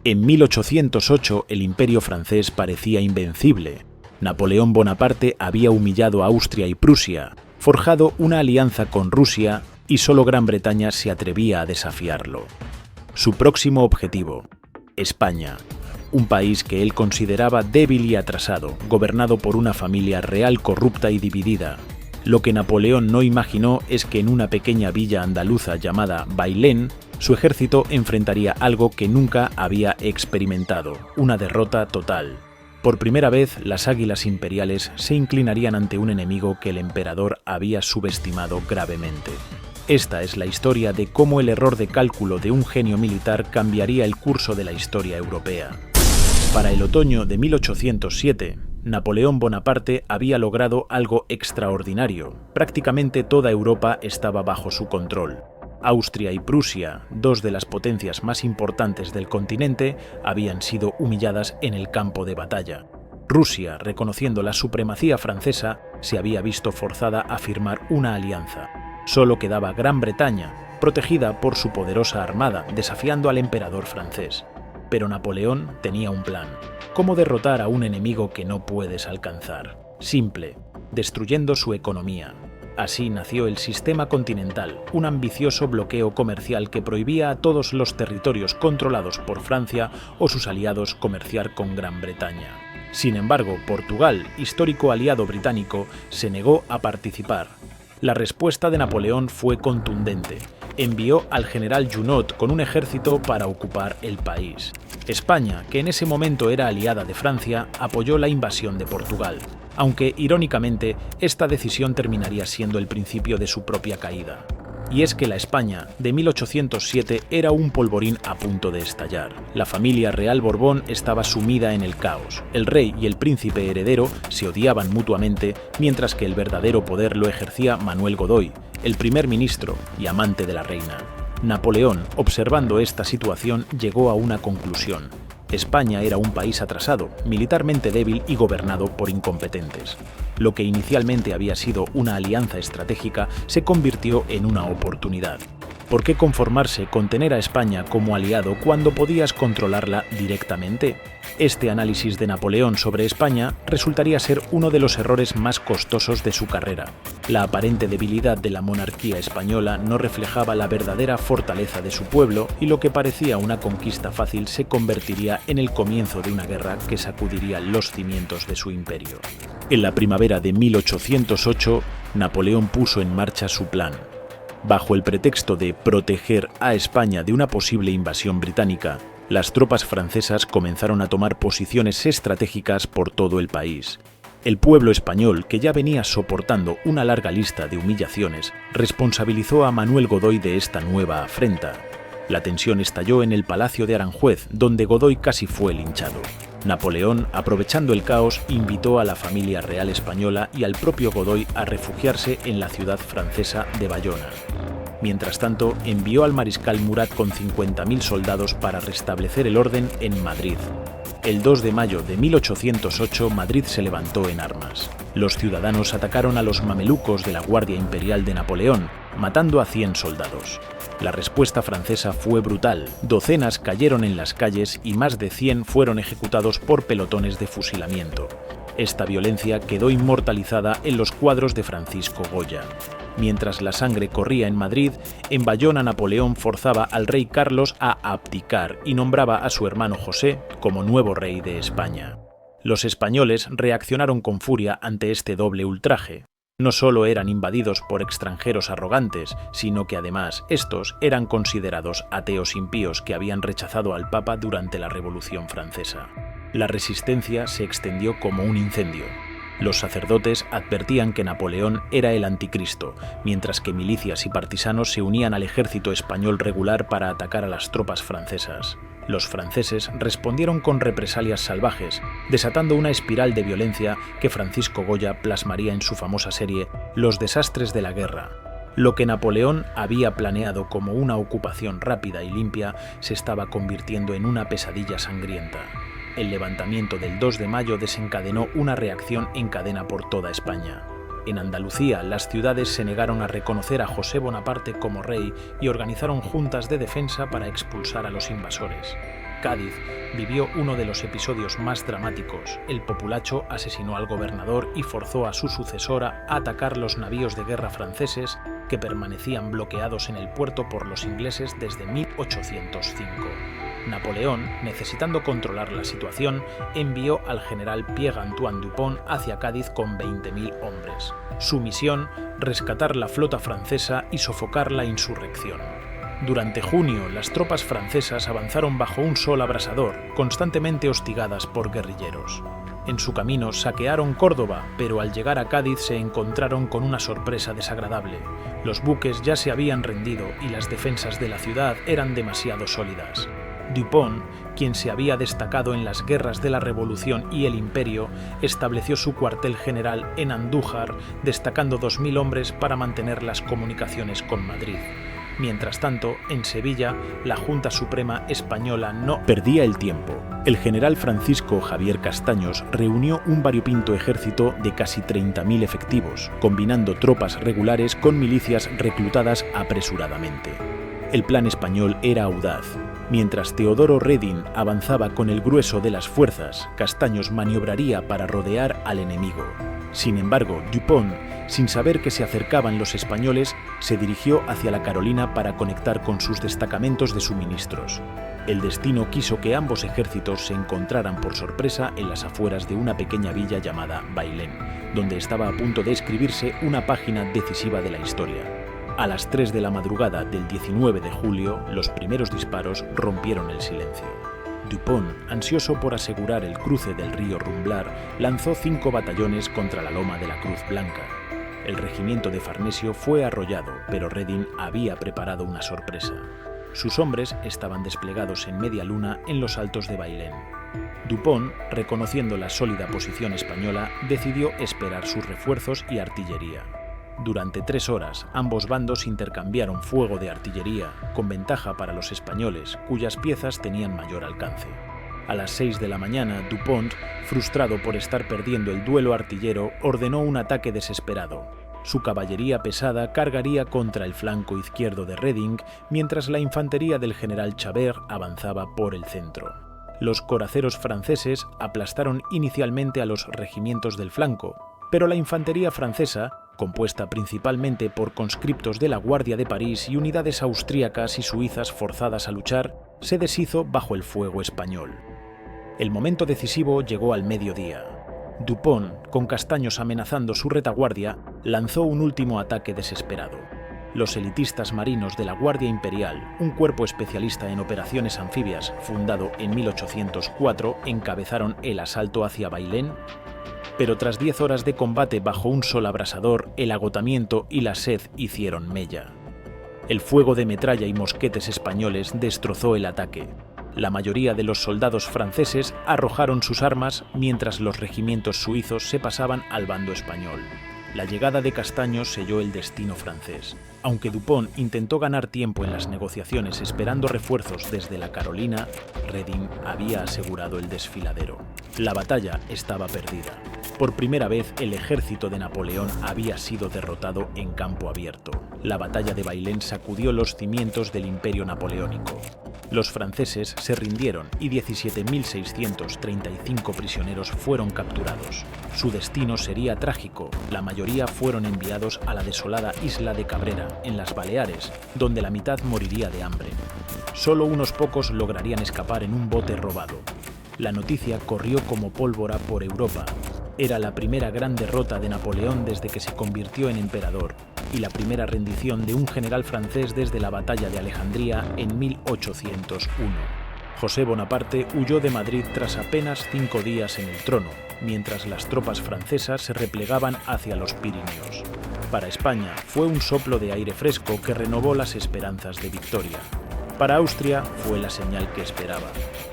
En 1808 el Imperio francés parecía invencible. Napoleón Bonaparte había humillado a Austria y Prusia, forjado una alianza con Rusia y solo Gran Bretaña se atrevía a desafiarlo. Su próximo objetivo: España, un país que él consideraba débil y atrasado, gobernado por una familia real corrupta y dividida. Lo que Napoleón no imaginó es que en una pequeña villa andaluza llamada Bailén, su ejército enfrentaría algo que nunca había experimentado: una derrota total. Por primera vez, las águilas imperiales se inclinarían ante un enemigo que el emperador había subestimado gravemente. Esta es la historia de cómo el error de cálculo de un genio militar cambiaría el curso de la historia europea. Para el otoño de 1807, Napoleón Bonaparte había logrado algo extraordinario. Prácticamente toda Europa estaba bajo su control. Austria y Prusia, dos de las potencias más importantes del continente, habían sido humilladas en el campo de batalla. Rusia, reconociendo la supremacía francesa, se había visto forzada a firmar una alianza. Solo quedaba Gran Bretaña, protegida por su poderosa armada, desafiando al emperador francés. Pero Napoleón tenía un plan: cómo derrotar a un enemigo que no puedes alcanzar. Simple: destruyendo su economía. Así nació el sistema continental, un ambicioso bloqueo comercial que prohibía a todos los territorios controlados por Francia o sus aliados comerciar con Gran Bretaña. Sin embargo, Portugal, histórico aliado británico, se negó a participar. La respuesta de Napoleón fue contundente. Envió al general Junot con un ejército para ocupar el país. España, que en ese momento era aliada de Francia, apoyó la invasión de Portugal, aunque, irónicamente, esta decisión terminaría siendo el principio de su propia caída. Y es que la España de 1807 era un polvorín a punto de estallar. La familia real Borbón estaba sumida en el caos. El rey y el príncipe heredero se odiaban mutuamente, mientras que el verdadero poder lo ejercía Manuel Godoy, el primer ministro y amante de la reina. Napoleón, observando esta situación, llegó a una conclusión: España era un país atrasado, militarmente débil y gobernado por incompetentes. Lo que inicialmente había sido una alianza estratégica se convirtió en una oportunidad. ¿Por qué conformarse con tener a España como aliado cuando podías controlarla directamente? Este análisis de Napoleón sobre España resultaría ser uno de los errores más costosos de su carrera. La aparente debilidad de la monarquía española no reflejaba la verdadera fortaleza de su pueblo, y lo que parecía una conquista fácil se convertiría en el comienzo de una guerra que sacudiría los cimientos de su imperio. En la primavera de 1808, Napoleón puso en marcha su plan. Bajo el pretexto de proteger a España de una posible invasión británica, las tropas francesas comenzaron a tomar posiciones estratégicas por todo el país. El pueblo español, que ya venía soportando una larga lista de humillaciones, responsabilizó a Manuel Godoy de esta nueva afrenta. La tensión estalló en el Palacio de Aranjuez, donde Godoy casi fue linchado. Napoleón, aprovechando el caos, invitó a la familia real española y al propio Godoy a refugiarse en la ciudad francesa de Bayona. Mientras tanto, envió al mariscal Murat con 50.000 soldados para restablecer el orden en Madrid. El 2 de mayo de 1808, Madrid se levantó en armas. Los ciudadanos atacaron a los mamelucos de la Guardia Imperial de Napoleón, matando a 100 soldados. La respuesta francesa fue brutal. Docenas cayeron en las calles y más de 100 fueron ejecutados por pelotones de fusilamiento. Esta violencia quedó inmortalizada en los cuadros de Francisco Goya. Mientras la sangre corría en Madrid, en Bayona Napoleón forzaba al rey Carlos a abdicar y nombraba a su hermano José como nuevo rey de España. Los españoles reaccionaron con furia ante este doble ultraje. No solo eran invadidos por extranjeros arrogantes, sino que además estos eran considerados ateos impíos que habían rechazado al Papa durante la Revolución Francesa. La resistencia se extendió como un incendio. Los sacerdotes advertían que Napoleón era el anticristo, mientras que milicias y partisanos se unían al ejército español regular para atacar a las tropas francesas. Los franceses respondieron con represalias salvajes, desatando una espiral de violencia que Francisco Goya plasmaría en su famosa serie Los desastres de la guerra. Lo que Napoleón había planeado como una ocupación rápida y limpia se estaba convirtiendo en una pesadilla sangrienta. El levantamiento del 2 de mayo desencadenó una reacción en cadena por toda España. En Andalucía, las ciudades se negaron a reconocer a José Bonaparte como rey y organizaron juntas de defensa para expulsar a los invasores. Cádiz, vivió uno de los episodios más dramáticos. El populacho asesinó al gobernador y forzó a su sucesora a atacar los navíos de guerra franceses que permanecían bloqueados en el puerto por los ingleses desde 1805. Napoleón, necesitando controlar la situación, envió al general Pierre-Antoine Dupont hacia Cádiz con 20.000 hombres. Su misión, rescatar la flota francesa y sofocar la insurrección. Durante junio, las tropas francesas avanzaron bajo un sol abrasador, constantemente hostigadas por guerrilleros. En su camino saquearon Córdoba, pero al llegar a Cádiz se encontraron con una sorpresa desagradable. Los buques ya se habían rendido y las defensas de la ciudad eran demasiado sólidas. Dupont, quien se había destacado en las guerras de la Revolución y el Imperio, estableció su cuartel general en Andújar, destacando 2.000 hombres para mantener las comunicaciones con Madrid. Mientras tanto, en Sevilla, la Junta Suprema Española no perdía el tiempo. El general Francisco Javier Castaños reunió un variopinto ejército de casi 30.000 efectivos, combinando tropas regulares con milicias reclutadas apresuradamente. El plan español era audaz. Mientras Teodoro Reding avanzaba con el grueso de las fuerzas, Castaños maniobraría para rodear al enemigo. Sin embargo, Dupont, sin saber que se acercaban los españoles, se dirigió hacia la Carolina para conectar con sus destacamentos de suministros. El destino quiso que ambos ejércitos se encontraran por sorpresa en las afueras de una pequeña villa llamada Bailén, donde estaba a punto de escribirse una página decisiva de la historia. A las 3 de la madrugada del 19 de julio, los primeros disparos rompieron el silencio. Dupont, ansioso por asegurar el cruce del río Rumblar, lanzó 5 batallones contra la loma de la Cruz Blanca. El regimiento de Farnesio fue arrollado, pero Reding había preparado una sorpresa. Sus hombres estaban desplegados en media luna en los altos de Bailén. Dupont, reconociendo la sólida posición española, decidió esperar sus refuerzos y artillería. Durante 3 horas, ambos bandos intercambiaron fuego de artillería, con ventaja para los españoles, cuyas piezas tenían mayor alcance. A las 6 de la mañana, Dupont, frustrado por estar perdiendo el duelo artillero, ordenó un ataque desesperado. Su caballería pesada cargaría contra el flanco izquierdo de Reding, mientras la infantería del general Chabert avanzaba por el centro. Los coraceros franceses aplastaron inicialmente a los regimientos del flanco, pero la infantería francesa, compuesta principalmente por conscriptos de la Guardia de París y unidades austríacas y suizas forzadas a luchar, se deshizo bajo el fuego español. El momento decisivo llegó al mediodía. Dupont, con Castaños amenazando su retaguardia, lanzó un último ataque desesperado. Los elitistas marinos de la Guardia Imperial, un cuerpo especialista en operaciones anfibias fundado en 1804, encabezaron el asalto hacia Bailén, pero tras 10 horas de combate bajo un sol abrasador, el agotamiento y la sed hicieron mella. El fuego de metralla y mosquetes españoles destrozó el ataque. La mayoría de los soldados franceses arrojaron sus armas mientras los regimientos suizos se pasaban al bando español. La llegada de Castaños selló el destino francés. Aunque Dupont intentó ganar tiempo en las negociaciones esperando refuerzos desde la Carolina, Reding había asegurado el desfiladero. La batalla estaba perdida. Por primera vez, el ejército de Napoleón había sido derrotado en campo abierto. La batalla de Bailén sacudió los cimientos del Imperio napoleónico. Los franceses se rindieron y 17.635 prisioneros fueron capturados. Su destino sería trágico. La mayoría fueron enviados a la desolada isla de Cabrera, en las Baleares, donde la mitad moriría de hambre. Solo unos pocos lograrían escapar en un bote robado. La noticia corrió como pólvora por Europa. Era la primera gran derrota de Napoleón desde que se convirtió en emperador y la primera rendición de un general francés desde la batalla de Alejandría en 1801. José Bonaparte huyó de Madrid tras apenas 5 días en el trono, mientras las tropas francesas se replegaban hacia los Pirineos. Para España fue un soplo de aire fresco que renovó las esperanzas de victoria. Para Austria fue la señal que esperaba.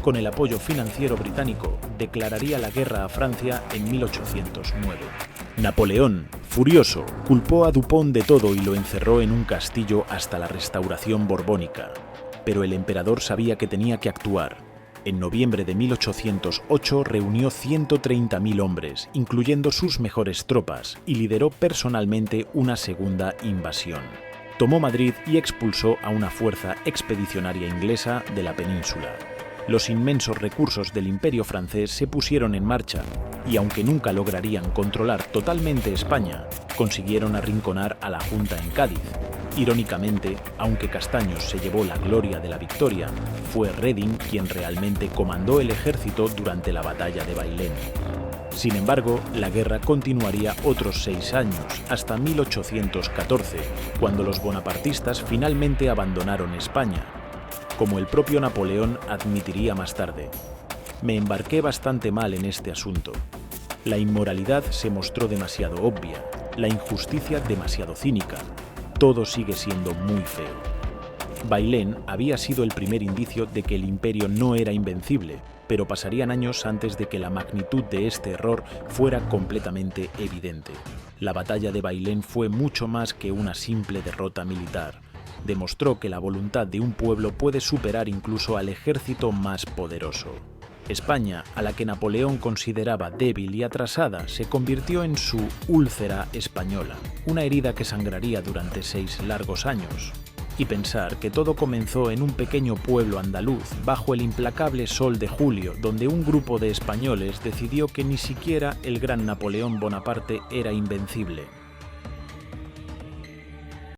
Con el apoyo financiero británico, declararía la guerra a Francia en 1809. Napoleón, furioso, culpó a Dupont de todo y lo encerró en un castillo hasta la restauración borbónica. Pero el emperador sabía que tenía que actuar. En noviembre de 1808 reunió 130.000 hombres, incluyendo sus mejores tropas, y lideró personalmente una segunda invasión. Tomó Madrid y expulsó a una fuerza expedicionaria inglesa de la península. Los inmensos recursos del Imperio francés se pusieron en marcha y, aunque nunca lograrían controlar totalmente España, consiguieron arrinconar a la Junta en Cádiz. Irónicamente, aunque Castaños se llevó la gloria de la victoria, fue Reding quien realmente comandó el ejército durante la batalla de Bailén. Sin embargo, la guerra continuaría otros 6 años, hasta 1814, cuando los bonapartistas finalmente abandonaron España. Como el propio Napoleón admitiría más tarde, me embarqué bastante mal en este asunto. La inmoralidad se mostró demasiado obvia, la injusticia demasiado cínica. Todo sigue siendo muy feo. Bailén había sido el primer indicio de que el imperio no era invencible, pero pasarían años antes de que la magnitud de este error fuera completamente evidente. La batalla de Bailén fue mucho más que una simple derrota militar. Demostró que la voluntad de un pueblo puede superar incluso al ejército más poderoso. España, a la que Napoleón consideraba débil y atrasada, se convirtió en su úlcera española, una herida que sangraría durante 6 largos años. Y pensar que todo comenzó en un pequeño pueblo andaluz, bajo el implacable sol de julio, donde un grupo de españoles decidió que ni siquiera el gran Napoleón Bonaparte era invencible.